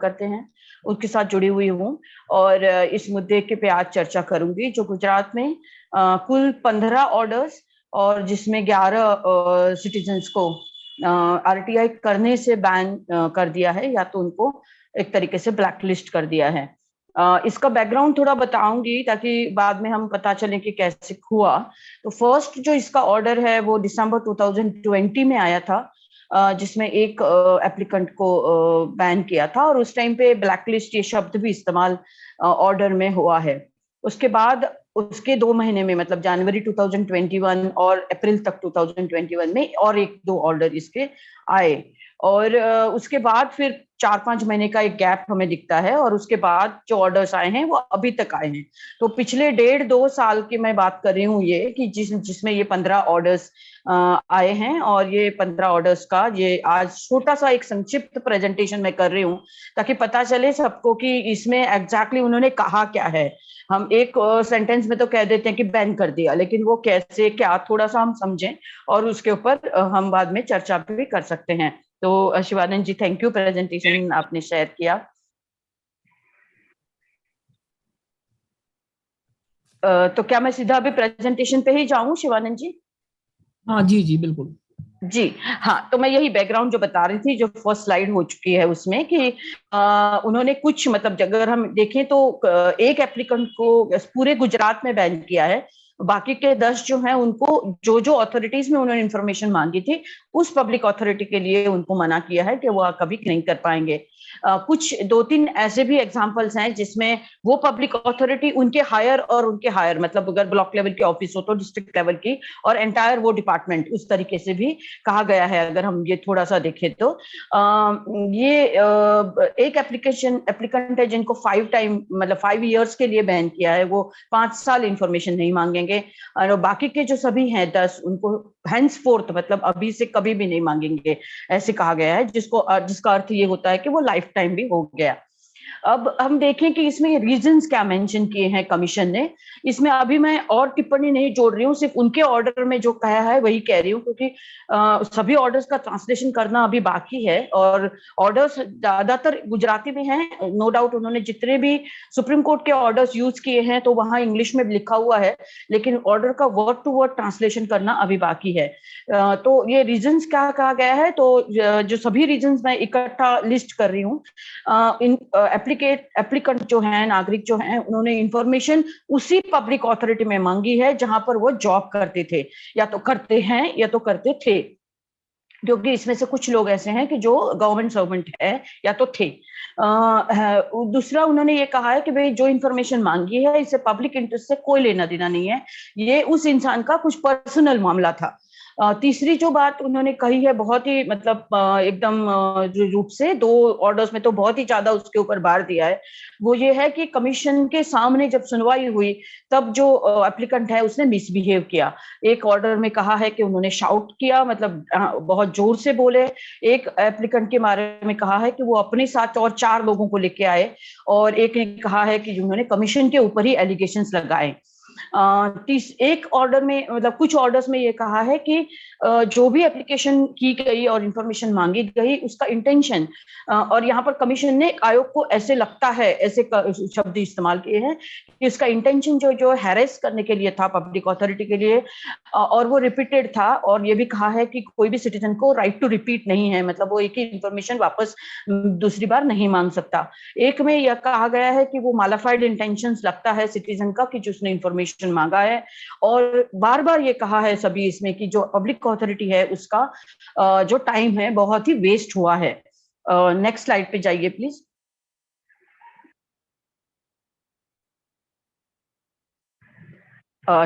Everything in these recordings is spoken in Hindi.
करते हैं उसके साथ जुड़ी हुई हूँ और इस मुद्दे के पे आज चर्चा करूंगी जो गुजरात में कुल 15 ऑर्डर्स और जिसमें 11 सिटीजन्स को आरटीआई करने से बैन कर दिया है या तो उनको एक तरीके से ब्लैकलिस्ट कर दिया है। इसका बैकग्राउंड थोड़ा बताऊंगी ताकि बाद में हम पता चले कि कैसे हुआ। तो फर्स्ट जो इसका ऑर्डर है वो दिसंबर 2020 में आया था, जिसमें एक एप्लीकेंट को बैन किया था और उस टाइम पे ब्लैकलिस्ट ये शब्द भी इस्तेमाल ऑर्डर में हुआ है। उसके बाद उसके 2 महीने में मतलब जनवरी 2021 और अप्रैल तक 2021 में और एक दो ऑर्डर इसके आए और उसके बाद फिर 4-5 महीने का एक गैप हमें दिखता है और उसके बाद जो ऑर्डर्स आए हैं वो अभी तक आए हैं। तो पिछले 1.5-2 साल की मैं बात कर रही हूँ ये कि जिसमें ये 15 ऑर्डर्स आए हैं और ये 15 ऑर्डर्स का ये आज छोटा सा एक संक्षिप्त प्रेजेंटेशन मैं कर रही हूँ ताकि पता चले सबको कि इसमें एग्जैक्टली उन्होंने कहा क्या है। हम एक सेंटेंस में तो कह देते हैं कि बैन कर दिया, लेकिन वो कैसे क्या थोड़ा सा हम समझें और उसके ऊपर हम बाद में चर्चा भी कर सकते हैं। तो शिवानंद जी थैंक यू, प्रेजेंटेशन आपने शेयर किया। तो क्या मैं सीधा अभी प्रेजेंटेशन पे ही जाऊं शिवानंद जी? हाँ जी जी बिल्कुल जी हाँ, तो मैं यही बैकग्राउंड जो बता रही थी, जो फर्स्ट स्लाइड हो चुकी है उसमें कि उन्होंने कुछ मतलब अगर हम देखें तो एक एप्लीकेंट को पूरे गुजरात में बैन किया है, बाकी के 10 जो हैं उनको जो जो अथॉरिटीज में उन्होंने इंफॉर्मेशन मांगी थी उस पब्लिक अथॉरिटी के लिए उनको मना किया है कि वो कभी नहीं कर पाएंगे। कुछ 2-3 ऐसे भी एग्जांपल्स हैं जिसमें वो पब्लिक अथॉरिटी उनके हायर मतलब अगर ब्लॉक लेवल की ऑफिस हो तो डिस्ट्रिक्ट लेवल की और एंटायर वो डिपार्टमेंट उस तरीके से भी कहा गया है। अगर हम ये थोड़ा सा देखें तो ये एक एप्लीकेंट है जिनको 5 इयर्स के लिए बैन किया है, वो 5 साल इंफॉर्मेशन नहीं मांगेंगे और बाकी के जो सभी हैं 10 उनको हेंसफोर्थ मतलब अभी से कभी भी नहीं मांगेंगे, ऐसे कहा गया है, जिसका अर्थ ये होता है कि वो लाइफ टाइम भी हो गया। अब हम देखें कि इसमें रीजंस क्या मेंशन किए हैं कमीशन ने। इसमें अभी मैं और टिप्पणी नहीं जोड़ रही हूँ, सिर्फ उनके ऑर्डर में जो कहा है वही कह रही हूँ क्योंकि सभी ऑर्डर्स का ट्रांसलेशन करना अभी बाकी है और ऑर्डर्स ज्यादातर गुजराती में हैं। नो डाउट उन्होंने जितने भी सुप्रीम कोर्ट के ऑर्डर्स यूज किए हैं तो वहां इंग्लिश में लिखा हुआ है, लेकिन ऑर्डर का वर्ड टू वर्ड ट्रांसलेशन करना अभी बाकी है। तो ये रीजंस क्या कहा गया है, तो जो सभी रीजंस मैं इकट्ठा लिस्ट कर रही हूँ। इन एप्लीकेंट जो है, नागरिक जो हैं, उन्होंने इंफॉर्मेशन उसी पब्लिक अथॉरिटी में मांगी है जहां पर वो जॉब करते थे या तो करते हैं या तो करते थे, क्योंकि इसमें से कुछ लोग ऐसे हैं कि जो गवर्नमेंट सर्वेंट है या तो थे। दूसरा उन्होंने ये कहा है कि भाई जो इंफॉर्मेशन मांगी है इसे पब्लिक इंटरेस्ट से कोई लेना देना नहीं है, ये उस इंसान का कुछ पर्सनल मामला था। तीसरी जो बात उन्होंने कही है बहुत ही मतलब एकदम रूप से 2 ऑर्डर्स में तो बहुत ही ज्यादा उसके ऊपर भार दिया है, वो ये है कि कमीशन के सामने जब सुनवाई हुई तब जो एप्लीकेंट है उसने मिसबिहेव किया। एक ऑर्डर में कहा है कि उन्होंने शाउट किया, मतलब बहुत जोर से बोले। एक एप्लीकेंट के बारे में कहा है कि वो अपने साथ और 4 लोगों को लेके आए और एक ने कहा है कि उन्होंने कमीशन के ऊपर ही एलिगेशंस लगाए। एक ऑर्डर में मतलब कुछ ऑर्डर्स में ये कहा है कि जो भी एप्लीकेशन की गई और इंफॉर्मेशन मांगी गई उसका इंटेंशन, और यहाँ पर कमीशन ने आयोग को ऐसे लगता है ऐसे शब्द इस्तेमाल किए हैं कि इसका इंटेंशन जो जो हैरेस करने के लिए था पब्लिक अथॉरिटी के लिए, और वो रिपीटेड था। और ये भी कहा है कि कोई भी सिटीजन को राइट टू रिपीट नहीं है, मतलब वो एक ही इंफॉर्मेशन वापस दूसरी बार नहीं मांग सकता। एक में यह कहा गया है कि वो मालाफाइड इंटेंशंस लगता है सिटीजन का कि जिसने इंफॉर्मेशन मांगा है, और बार बार ये कहा है सभी इसमें कि जो पब्लिक अथॉरिटी है उसका जो टाइम है बहुत ही वेस्ट हुआ है। नेक्स्ट स्लाइड पे जाइए प्लीज।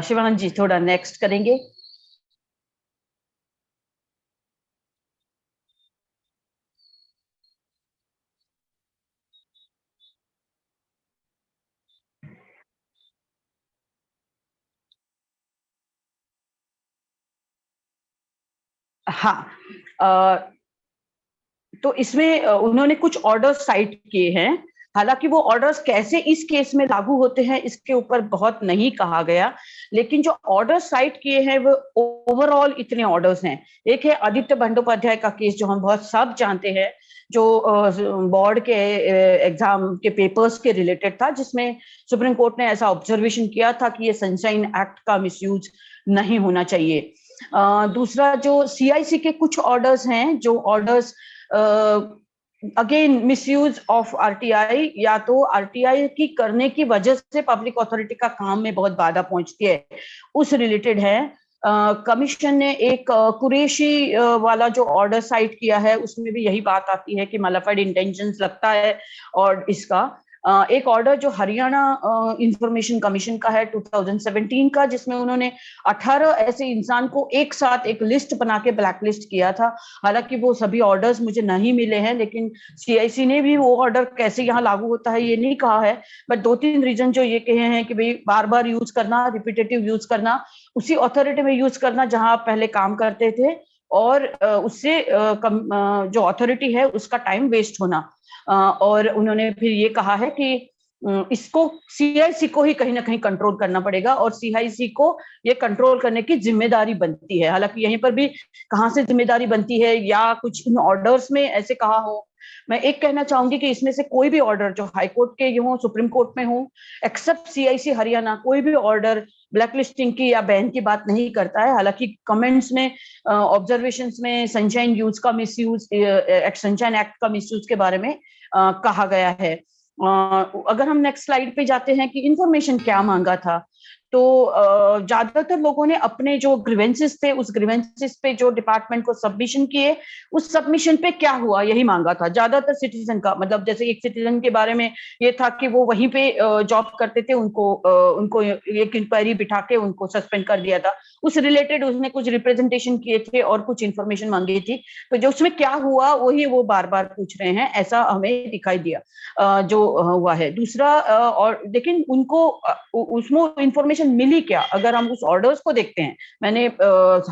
शिवानंद जी थोड़ा नेक्स्ट करेंगे। हाँ, तो इसमें उन्होंने कुछ ऑर्डर्स साइट किए हैं, हालांकि वो ऑर्डर्स कैसे इस केस में लागू होते हैं इसके ऊपर बहुत नहीं कहा गया, लेकिन जो ऑर्डर्स साइट किए हैं वो ओवरऑल इतने ऑर्डर्स हैं। एक है आदित्य बंदोपाध्याय का केस जो हम बहुत सब जानते हैं, जो बोर्ड के एग्जाम के पेपर्स के रिलेटेड था, जिसमें सुप्रीम कोर्ट ने ऐसा ऑब्जर्वेशन किया था कि ये सनशाइन एक्ट का मिसयूज नहीं होना चाहिए। दूसरा, जो सीआईसी के कुछ ऑर्डर्स हैं, जो orders again misuse of RTI, या तो आरटीआई की करने की वजह से पब्लिक अथॉरिटी का काम में बहुत बाधा पहुंचती है, उस रिलेटेड है। कमीशन ने एक कुरैशी वाला जो ऑर्डर साइट किया है, उसमें भी यही बात आती है कि मलाफाइड इंटेंशंस लगता है। और इसका एक ऑर्डर जो हरियाणा इंफॉर्मेशन कमीशन का है 2017 का, जिसमें उन्होंने 18 ऐसे इंसान को एक साथ एक लिस्ट बना के ब्लैक लिस्ट किया था। हालांकि वो सभी ऑर्डर्स मुझे नहीं मिले हैं, लेकिन सीआईसी ने भी वो ऑर्डर कैसे यहाँ लागू होता है ये नहीं कहा है। बट 2-3 रीजन जो ये कहे हैं कि भाई बार बार यूज करना, रिपीटेटिव यूज करना, उसी अथॉरिटी में यूज करना जहां आप पहले काम करते थे, और उससे जो अथॉरिटी है उसका टाइम वेस्ट होना। और उन्होंने फिर ये कहा है कि इसको सीआईसी को ही कहीं ना कहीं कंट्रोल करना पड़ेगा, और सीआईसी को ये कंट्रोल करने की जिम्मेदारी बनती है। हालांकि यहीं पर भी कहां से जिम्मेदारी बनती है, या कुछ इन ऑर्डर्स में ऐसे कहा हो। मैं एक कहना चाहूंगी कि इसमें से कोई भी ऑर्डर जो हाई कोर्ट के हो, सुप्रीम कोर्ट में हो, एक्सेप्ट सीआईसी हरियाणा, कोई भी ऑर्डर ब्लैक लिस्टिंग की या बैन की बात नहीं करता है। हालांकि कमेंट्स में, ऑब्जर्वेशंस में सनशाइन यूज का मिसयूज, सनशाइन एक्ट का मिसयूज के बारे में कहा गया है। अगर हम नेक्स्ट स्लाइड पे जाते हैं कि इंफॉर्मेशन क्या मांगा था, तो ज्यादातर लोगों ने अपने जो ग्रीवेंसेस थे, उस ग्रीवेंसेस पे जो डिपार्टमेंट को सबमिशन किए, उस सबमिशन पे क्या हुआ यही मांगा था। ज्यादातर सिटीजन का मतलब, जैसे एक सिटीजन के बारे में ये था कि वो वहीं पे जॉब करते थे, उनको एक इंक्वायरी बिठा के उनको सस्पेंड कर दिया था। उस रिलेटेड उसने कुछ रिप्रेजेंटेशन किए थे और कुछ इन्फॉर्मेशन मांगी थी। तो जो उसमें क्या हुआ वही वो बार बार पूछ रहे हैं, ऐसा हमें दिखाई दिया जो हुआ है। दूसरा, और लेकिन उनको उसमें इंफॉर्मेशन मिली क्या, अगर हम उस ऑर्डर्स को देखते हैं। मैंने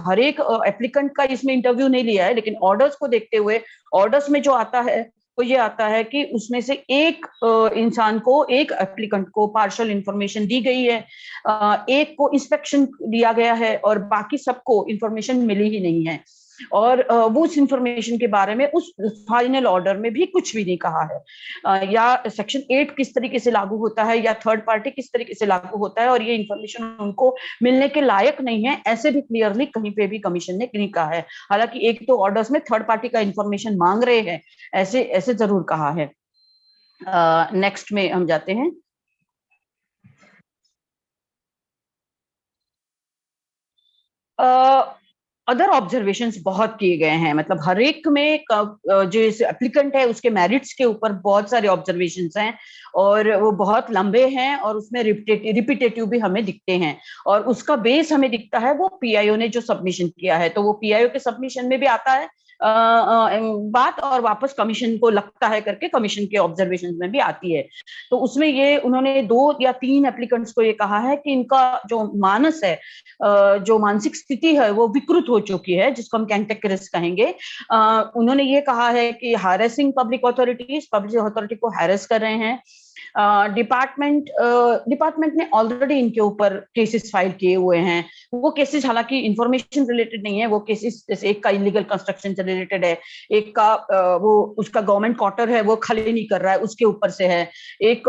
हर एक एप्लीकेंट का इसमें इंटरव्यू नहीं लिया है, लेकिन ऑर्डर्स को देखते हुए ऑर्डर्स में जो आता है तो ये आता है कि उसमें से एक इंसान को, एक एप्लीकेंट को पार्शियल इंफॉर्मेशन दी गई है, एक को इंस्पेक्शन दिया गया है, और बाकी सबको इंफॉर्मेशन मिली ही नहीं है। और वो उस इंफॉर्मेशन के बारे में उस फाइनल ऑर्डर में भी कुछ भी नहीं कहा है, या सेक्शन 8 किस तरीके से लागू होता है, या थर्ड पार्टी किस तरीके से लागू होता है, और ये इंफॉर्मेशन उनको मिलने के लायक नहीं है, ऐसे भी क्लियरली कहीं पे भी कमीशन ने नहीं कहा है। हालांकि एक तो ऑर्डर्स में थर्ड पार्टी का इंफॉर्मेशन मांग रहे हैं, ऐसे ऐसे जरूर कहा है। नेक्स्ट में हम जाते हैं। अदर ऑब्जर्वेशंस बहुत किए गए हैं, मतलब हर एक में जो एप्लीकेंट है उसके मेरिट्स के ऊपर बहुत सारे ऑब्जर्वेशंस हैं, और वो बहुत लंबे हैं, और उसमें रिपीटेटिव भी हमें दिखते हैं। और उसका बेस हमें दिखता है वो पीआईओ ने जो सबमिशन किया है, तो वो पीआईओ के सबमिशन में भी आता है बात, और वापस कमीशन को लगता है करके कमीशन के ऑब्जर्वेशन में भी आती है। तो उसमें ये उन्होंने 2 या 3 एप्लीकेंट्स को ये कहा है कि इनका जो मानस है, जो मानसिक स्थिति है वो विकृत हो चुकी है, जिसको हम कैंटेक्रिस कहेंगे। उन्होंने ये कहा है कि हैरेसिंग पब्लिक अथॉरिटी को हैरेस कर रहे हैं। डिपार्टमेंट ने ऑलरेडी इनके ऊपर केसेस फाइल किए हुए हैं। वो केसेस हालांकि इंफॉर्मेशन रिलेटेड नहीं है, वो केसेस जैसे एक का इलीगल कंस्ट्रक्शन से रिलेटेड है, एक का वो उसका गवर्नमेंट क्वार्टर है वो खाली नहीं कर रहा है उसके ऊपर से है, एक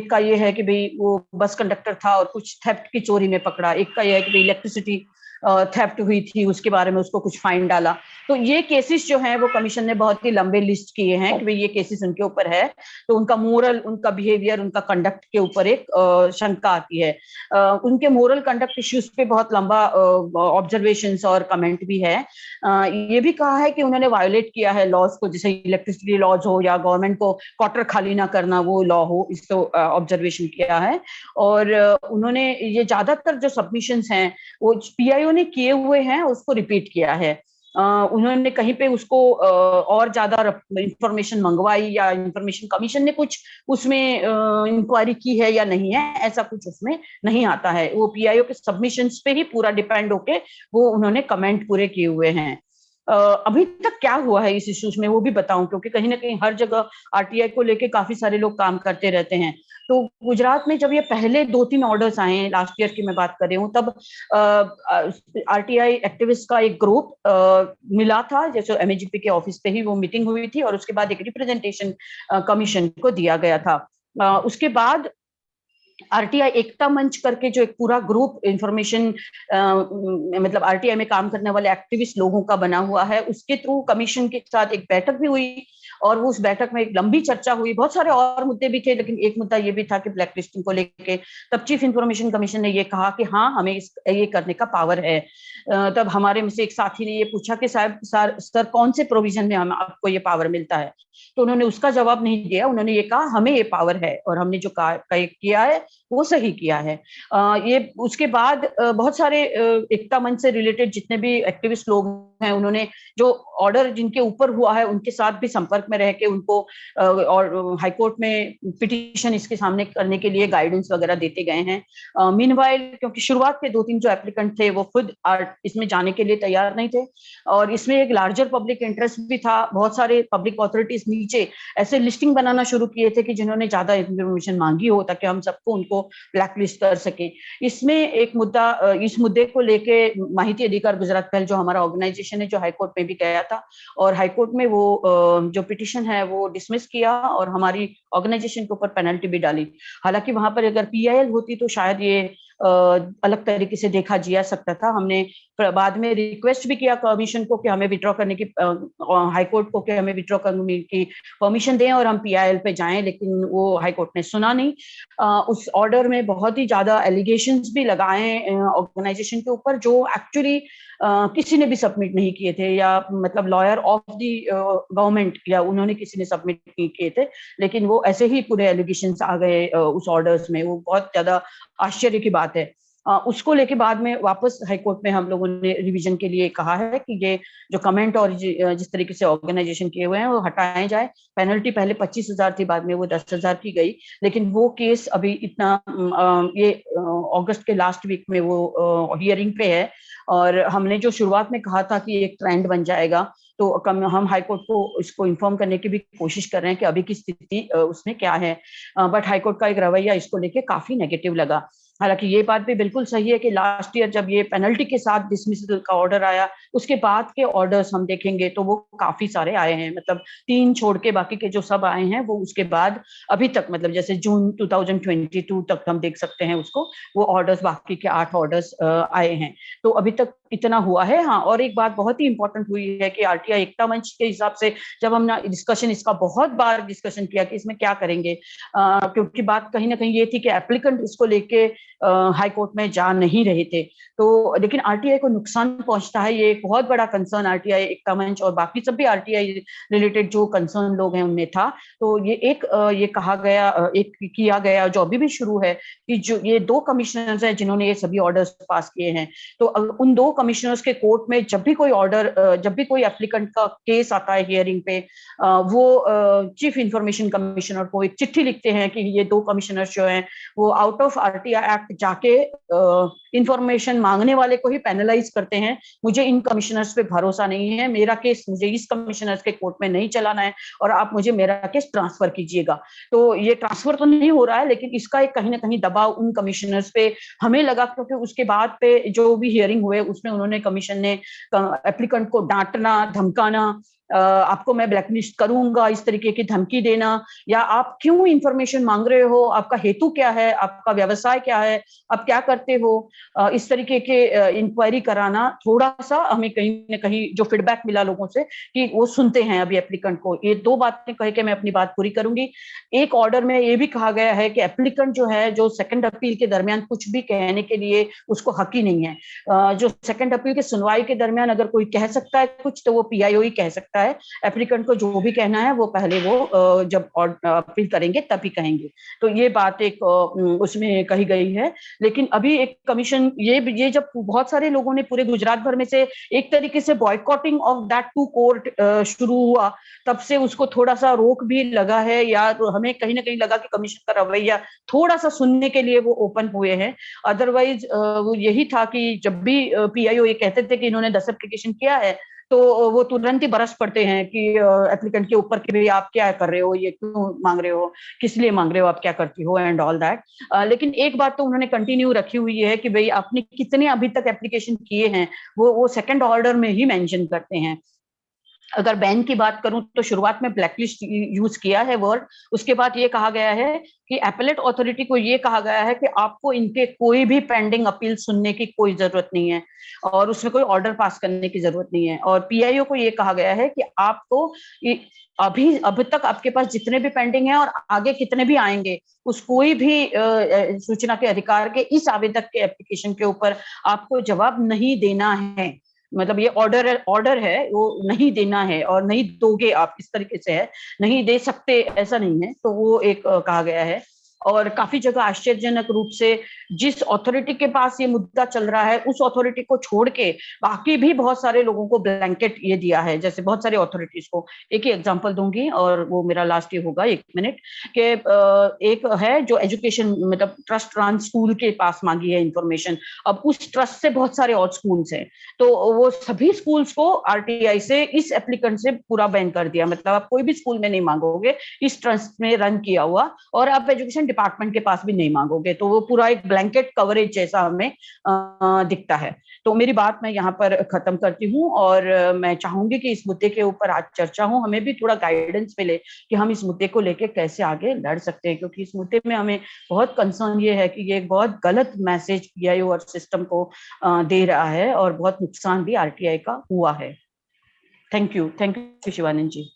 का ये है कि भाई वो बस कंडक्टर था और कुछ थेफ्ट की चोरी में पकड़ा, एक का ये है कि भाई इलेक्ट्रिसिटी थेफ्ट हुई थी उसके बारे में उसको कुछ फाइन डाला। तो ये केसेस जो हैं वो कमीशन ने बहुत ही लंबे लिस्ट किए हैं कि भाई ये केसेस उनके ऊपर है, तो उनका मोरल, उनका बिहेवियर, उनका कंडक्ट के ऊपर एक शंका आती है। उनके मोरल कंडक्ट इश्यूज पे बहुत लंबा ऑब्जर्वेशंस और कमेंट भी है। ये भी कहा है कि उन्होंने वायोलेट किया है लॉज को, जैसे इलेक्ट्रिसिटी लॉज हो या गवर्नमेंट को क्वार्टर खाली ना करना वो लॉ हो, इसको ऑब्जर्वेशन किया है। और उन्होंने ये ज्यादातर जो सबमिशंस हैं वो पीआईओ ने किए हुए हैं उसको रिपीट किया है। उन्होंने कहीं पे उसको और ज्यादा इंफॉर्मेशन मंगवाई या इंफॉर्मेशन कमीशन ने कुछ उसमें इंक्वायरी की है या नहीं है, ऐसा कुछ उसमें नहीं आता है। वो पीआईओ के सबमिशंस पे ही पूरा डिपेंड होके वो उन्होंने कमेंट पूरे किए हुए हैं। अभी तक क्या हुआ है इस इश्यूज में वो भी बताऊं, क्योंकि कहीं ना कहीं हर जगह आरटीआई को लेके काफी सारे लोग काम करते रहते हैं। तो गुजरात में जब ये पहले 2-3 ऑर्डर्स आए हैं, लास्ट ईयर की मैं बात कर रही हूँ, तब आरटीआई एक्टिविस्ट का एक ग्रुप मिला था, जैसे एमएजीपी के ऑफिस पे ही वो मीटिंग हुई थी, और उसके बाद एक रिप्रेजेंटेशन कमीशन को दिया गया था। उसके बाद आरटीआई एकता मंच करके जो एक पूरा ग्रुप इंफॉर्मेशन मतलब आरटीआई में काम करने वाले एक्टिविस्ट लोगों का बना हुआ है, उसके थ्रू कमीशन के साथ एक बैठक भी हुई, और वो उस बैठक में एक लंबी चर्चा हुई। बहुत सारे और मुद्दे भी थे, लेकिन एक मुद्दा ये भी था कि ब्लैक लिस्टिंग को लेके तब चीफ इंफॉर्मेशन कमीशन ने ये कहा कि हाँ, हमें ये करने का पावर है। तब हमारे में से एक साथी ने ये पूछा कि साहब सर कौन से प्रोविजन में हम आपको ये पावर मिलता है, तो उन्होंने उसका जवाब नहीं दिया। उन्होंने ये कहा हमें ये पावर है और हमने जो किया है वो सही किया है। ये उसके बाद बहुत सारे एकता मंच से रिलेटेड जितने भी एक्टिविस्ट लोग हैं, उन्होंने जो ऑर्डर जिनके ऊपर हुआ है उनके साथ भी संपर्क में रह के उनको और हाईकोर्ट में पिटीशन इसके सामने करने के लिए गाइडेंस वगैरह देते गए हैं। मीनवाइल, क्योंकि शुरुआत के 2-3 जो एप्लीकेंट थे वो खुद इसमें जाने के लिए तैयार नहीं थे, और इसमें एक लार्जर पब्लिक इंटरेस्ट भी था। बहुत सारे पब्लिक अथॉरिटीज नीचे ऐसे लिस्टिंग बनाना शुरू किए थे कि जिन्होंने ज्यादा इन्फॉर्मेशन मांगी हो, ताकि हम सबको उनको ब्लैकलिस्ट कर सके। इसमें एक मुद्दा, इस मुद्दे को लेके माहिती अधिकार गुजरात पहल जो हमारा ऑर्गेनाइजेशन है, जो हाईकोर्ट में भी गया था, और हाईकोर्ट में वो जो पिटीशन है वो डिसमिस किया, और हमारी ऑर्गेनाइजेशन के ऊपर पेनल्टी भी डाली। हालांकि वहां पर अगर पीआईएल होती तो शायद ये अलग तरीके से देखा जा सकता था। हमने बाद में रिक्वेस्ट भी किया कमीशन को कि हमें विड्रॉ करने की, हाईकोर्ट को कि हमें विड्रॉ करने की परमिशन दें और हम पीआईएल पे जाएं, लेकिन वो हाईकोर्ट ने सुना नहीं। उस ऑर्डर में बहुत ही ज्यादा एलिगेशंस भी लगाए ऑर्गेनाइजेशन के ऊपर, जो एक्चुअली किसी ने भी सबमिट नहीं किए थे, या मतलब लॉयर ऑफ दी गवर्नमेंट या उन्होंने किसी ने सबमिट नहीं किए थे, लेकिन वो ऐसे ही पूरे एलिगेशंस आ गए उस ऑर्डर्स में। वो बहुत ज्यादा आश्चर्य की बात है। उसको लेके बाद में वापस हाईकोर्ट में हम लोगों ने रिवीजन के लिए कहा है कि ये जो कमेंट और जिस तरीके से ऑर्गेनाइजेशन किए हुए हैं वो हटाए जाए। पेनल्टी पहले 25,000 थी, बाद में वो 10,000 की गई, लेकिन वो केस अभी इतना ये अगस्त के लास्ट वीक में वो हियरिंग पे है, और हमने जो शुरुआत में कहा था कि एक ट्रेंड बन जाएगा, तो हम हाईकोर्ट को इसको इन्फॉर्म करने की भी कोशिश कर रहे हैं कि अभी की स्थिति उसमें क्या है। बट हाईकोर्ट का एक रवैया इसको लेके काफी नेगेटिव लगा। हालांकि ये बात भी बिल्कुल सही है कि लास्ट ईयर जब ये पेनल्टी के साथ डिसमिसल का ऑर्डर आया, उसके बाद के ऑर्डर्स हम देखेंगे तो वो काफी सारे आए हैं, मतलब 3 छोड़ के बाकी के जो सब आए हैं वो उसके बाद अभी तक, मतलब जैसे जून 2022 तक हम देख सकते हैं उसको, वो ऑर्डर्स बाकी के 8 ऑर्डर्स आए हैं। तो अभी तक इतना हुआ है। हाँ, और एक बात बहुत ही इंपॉर्टेंट हुई है कि आरटीआई एकता मंच के हिसाब से जब हमने डिस्कशन, इसका बहुत बार डिस्कशन किया कि इसमें क्या करेंगे, क्योंकि बात कहीं ना कहीं ये थी कि एप्लीकेंट इसको लेके हाई कोर्ट में जा नहीं रहे थे, तो लेकिन आरटीआई को नुकसान पहुंचता है, ये एक बहुत बड़ा कंसर्न आरटीआई एकता मंच और बाकी सब भी आरटीआई रिलेटेड जो कंसर्न लोग हैं उनमें था। तो ये ये कहा गया, एक किया गया जो अभी भी शुरू है, कि जो ये 2 कमिश्नर्स हैं जिन्होंने ये सभी ऑर्डर्स पास किए हैं, तो उन 2 कमिश्नर्स के कोर्ट में जब भी कोई ऑर्डर, जब भी कोई एप्लीकेंट का केस आता है हियरिंग पे, वो चीफ इंफॉर्मेशन कमिश्नर को एक चिट्ठी लिखते हैं कि ये 2 कमिश्नर्स जो हैं वो आउट ऑफ आरटीआई एक्ट जाके इंफॉर्मेशन मांगने वाले को ही पेनलाइज करते हैं। मुझे इन कमिश्नर्स पे भरोसा नहीं है, मेरा केस मुझे इस कमिश्नर्स के कोर्ट में नहीं चलाना है, और आप मुझे मेरा केस ट्रांसफर कीजिएगा। तो ये ट्रांसफर तो नहीं हो रहा है, लेकिन इसका एक कहीं ना कहीं दबाव उन कमिश्नर्स पे हमें लगा, क्योंकि उसके बाद पे जो भी हियरिंग हुए उसमें उन्होंने, कमीशन ने एप्लीकेंट को डांटना, धमकाना, आपको मैं ब्लैकलिस्ट करूंगा, इस तरीके की धमकी देना, या आप क्यों इंफॉर्मेशन मांग रहे हो, आपका हेतु क्या है, आपका व्यवसाय क्या है, आप क्या करते हो, इस तरीके के इंक्वायरी कराना। थोड़ा सा हमें कहीं ना कहीं जो फीडबैक मिला लोगों से कि वो सुनते हैं अभी एप्लीकेंट को। ये 2 बातें कह के मैं अपनी बात पूरी करूंगी। एक ऑर्डर में ये भी कहा गया है कि एप्लीकेंट जो है, जो सेकंड अपील के दरमियान कुछ भी कहने के लिए उसको हक ही नहीं है। जो सेकंड अपील की सुनवाई के दरमियान अगर कोई कह सकता है कुछ, तो वो पीआईओ ही कह सकता है। एप्लीकेंट को जो भी कहना है वो पहले वो जब अपील करेंगे तभी कहेंगे। तो ये बात एक उसमें कही गई है। लेकिन अभी एक कमीशन, ये जब बहुत सारे लोगों ने पूरे गुजरात भर में से एक तरीके से boycotting of that to court शुरू हुआ, तब से उसको थोड़ा सा रोक भी लगा है, या तो हमें कहीं ना कहीं लगा कि कमीशन का रवैया थोड़ा सा सुनने के लिए वो ओपन हुए हैं। अदरवाइज वो यही था कि जब भी पीआईओ ये कहते थे कि इन्होंने 10 एप्लीकेशन किया है, तो वो तुरंत ही बरस पड़ते हैं कि एप्लीकेंट के ऊपर कि भाई आप क्या कर रहे हो, ये क्यों मांग रहे हो, किस लिए मांग रहे हो, आप क्या करती हो एंड ऑल दैट। लेकिन एक बात तो उन्होंने कंटिन्यू रखी हुई है कि भाई आपने कितने अभी तक एप्लीकेशन किए हैं वो सेकंड ऑर्डर में ही मेंशन करते हैं। अगर बैन की बात करूं तो शुरुआत में ब्लैकलिस्ट यूज किया है वर्ड, उसके बाद ये कहा गया है कि एपेलेट अथॉरिटी को ये कहा गया है कि आपको इनके कोई भी पेंडिंग अपील सुनने की कोई जरूरत नहीं है और उसमें कोई ऑर्डर पास करने की जरूरत नहीं है। और पीआईओ को ये कहा गया है कि आपको अभी तक आपके पास जितने भी पेंडिंग है और आगे कितने भी आएंगे, उस कोई भी सूचना के अधिकार के इस आवेदक के एप्लीकेशन के ऊपर आपको जवाब नहीं देना है। मतलब ये ऑर्डर है, वो नहीं देना है और नहीं दोगे आप, इस तरीके से है, नहीं दे सकते ऐसा नहीं है। तो वो एक कहा गया है। और काफी जगह आश्चर्यजनक रूप से जिस अथॉरिटी के पास ये मुद्दा चल रहा है उस अथॉरिटी को छोड़ के बाकी भी बहुत सारे लोगों को ब्लैंकेट ये दिया है, जैसे बहुत सारे अथॉरिटीज को। एक ही एग्जांपल दूंगी और वो मेरा लास्ट ये होगा 1 मिनट के। एक है जो एजुकेशन मतलब ट्रस्ट रन स्कूल के पास मांगी है इंफॉर्मेशन। अब उस ट्रस्ट से बहुत सारे और स्कूल्स हैं, तो वो सभी स्कूल्स को आरटीआई से इस एप्लीकेंट से पूरा बैन कर दिया। मतलब आप कोई भी स्कूल में नहीं मांगोगे इस ट्रस्ट में रन किया हुआ, और आप एजुकेशन डिपार्टमेंट के पास भी नहीं मांगोगे। तो वो पूरा एक ब्लैंकेट कवरेज जैसा हमें दिखता है। तो मेरी बात मैं यहाँ पर खत्म करती हूँ और मैं चाहूंगी कि इस मुद्दे के ऊपर आज चर्चा हो, हमें भी थोड़ा गाइडेंस मिले कि हम इस मुद्दे को लेके कैसे आगे लड़ सकते हैं, क्योंकि इस मुद्दे में हमें बहुत कंसर्न ये है कि ये एक बहुत गलत मैसेज पीआईओ और सिस्टम को दे रहा है और बहुत नुकसान भी आरटीआई का हुआ है। Thank you Shivanand ji.